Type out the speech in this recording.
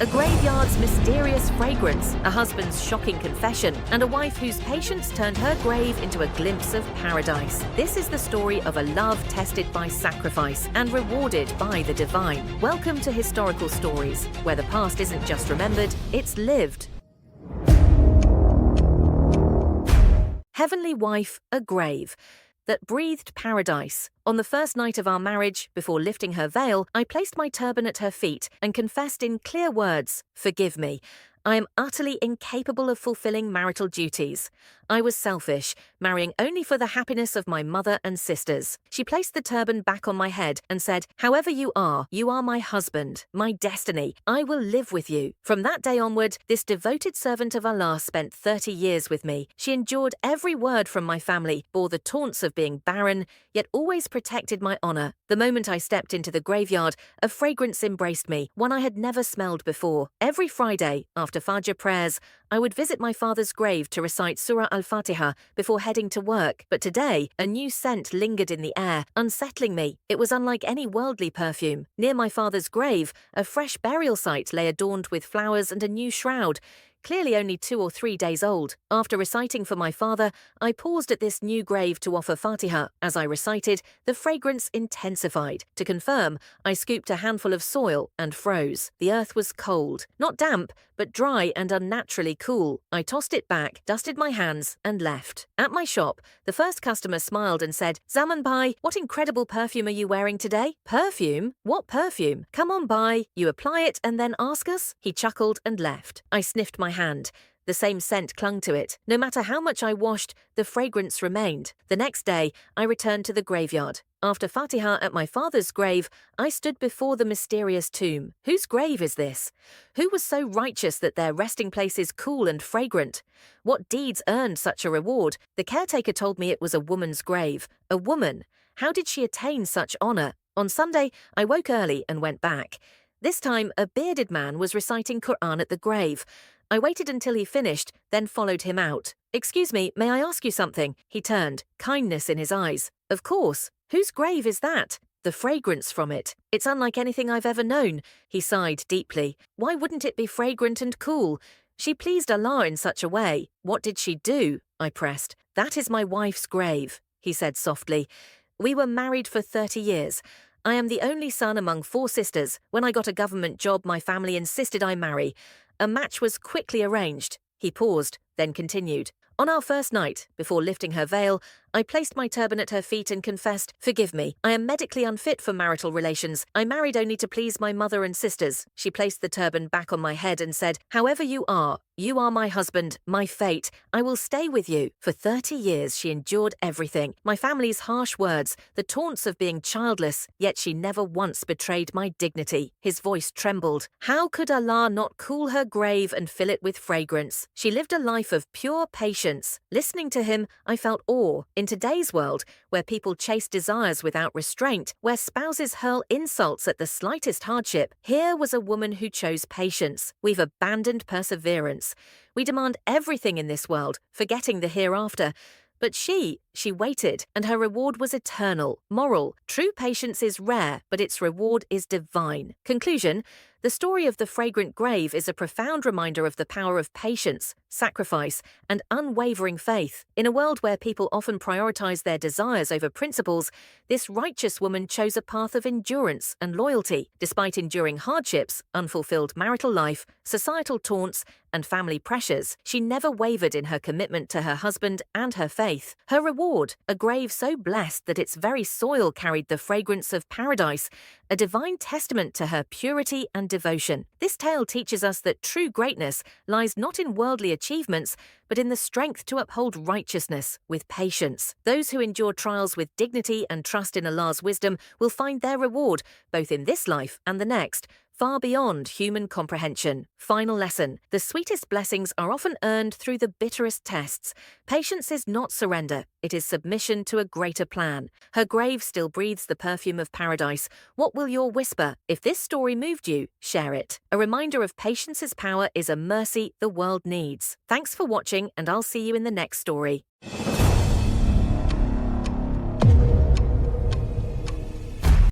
A graveyard's mysterious fragrance, a husband's shocking confession, and a wife whose patience turned her grave into a glimpse of paradise. This is the story of a love tested by sacrifice and rewarded by the divine. Welcome to Historical Stories, where the past isn't just remembered, it's lived. Heavenly wife, a grave that breathed paradise. On the first night of our marriage, before lifting her veil, I placed my turban at her feet and confessed in clear words, "Forgive me. I am utterly incapable of fulfilling marital duties. I was selfish, marrying only for the happiness of my mother and sisters." She placed the turban back on my head and said, "However you are my husband, my destiny. I will live with you." From that day onward, this devoted servant of Allah spent 30 years with me. She endured every word from my family, bore the taunts of being barren, yet always protected my honor. The moment I stepped into the graveyard, a fragrance embraced me, one I had never smelled before. Every Friday, after Fajr prayers, I would visit my father's grave to recite Surah Al-Fatiha before heading to work. But today, a new scent lingered in the air, unsettling me. It was unlike any worldly perfume. Near my father's grave, a fresh burial site lay adorned with flowers and a new shroud, clearly only 2 or 3 days old. After reciting for my father, I paused at this new grave to offer Fatiha. As I recited, the fragrance intensified. To confirm, I scooped a handful of soil and froze. The earth was cold, not damp, but dry and unnaturally cool. I tossed it back, dusted my hands, and left. At my shop, the first customer smiled and said, "Zaman Bhai, what incredible perfume are you wearing today?" "Perfume? What perfume? Come on, Bhai. You apply it and then ask us?" He chuckled and left. I sniffed my hand. The same scent clung to it. No matter how much I washed, the fragrance remained. The next day, I returned to the graveyard. After Fatiha at my father's grave, I stood before the mysterious tomb. Whose grave is this? Who was so righteous that their resting place is cool and fragrant? What deeds earned such a reward? The caretaker told me it was a woman's grave. A woman. How did she attain such honor? On Sunday, I woke early and went back. This time, a bearded man was reciting Quran at the grave. I waited until he finished, then followed him out. "Excuse me, may I ask you something?" He turned, kindness in his eyes. "Of course. Whose grave is that?" "The fragrance from it. It's unlike anything I've ever known." He sighed deeply. "Why wouldn't it be fragrant and cool? She pleased Allah in such a way. What did she do?" I pressed. "That is my wife's grave," he said softly. "We were married for 30 years. I am the only son among 4 sisters. When I got a government job, my family insisted I marry. A match was quickly arranged." He paused, then continued. "On our first night, before lifting her veil, I placed my turban at her feet and confessed, 'Forgive me. I am medically unfit for marital relations. I married only to please my mother and sisters.' She placed the turban back on my head and said, 'However you are my husband, my fate. I will stay with you.' For 30 years, she endured everything. My family's harsh words, the taunts of being childless, yet she never once betrayed my dignity." His voice trembled. How could Allah not cool her grave and fill it with fragrance? She lived a life of pure patience. Listening to him, I felt awe. In today's world, where people chase desires without restraint, where spouses hurl insults at the slightest hardship, here was a woman who chose patience. We've abandoned perseverance. We demand everything in this world, forgetting the hereafter. But she waited, and her reward was eternal. Moral: true patience is rare, but its reward is divine. Conclusion: the story of the fragrant grave is a profound reminder of the power of patience, sacrifice, and unwavering faith. In a world where people often prioritize their desires over principles, this righteous woman chose a path of endurance and loyalty. Despite enduring hardships, unfulfilled marital life, societal taunts, and family pressures, she never wavered in her commitment to her husband and her faith. Her reward: a grave so blessed that its very soil carried the fragrance of paradise, a divine testament to her purity and devotion. This tale teaches us that true greatness lies not in worldly achievements, but in the strength to uphold righteousness with patience. Those who endure trials with dignity and trust in Allah's wisdom will find their reward, both in this life and the next, far beyond human comprehension. Final lesson: the sweetest blessings are often earned through the bitterest tests. Patience is not surrender, it is submission to a greater plan. Her grave still breathes the perfume of paradise. What will your whisper? If this story moved you, share it. A reminder of patience's power is a mercy the world needs. Thanks for watching, and I'll see you in the next story.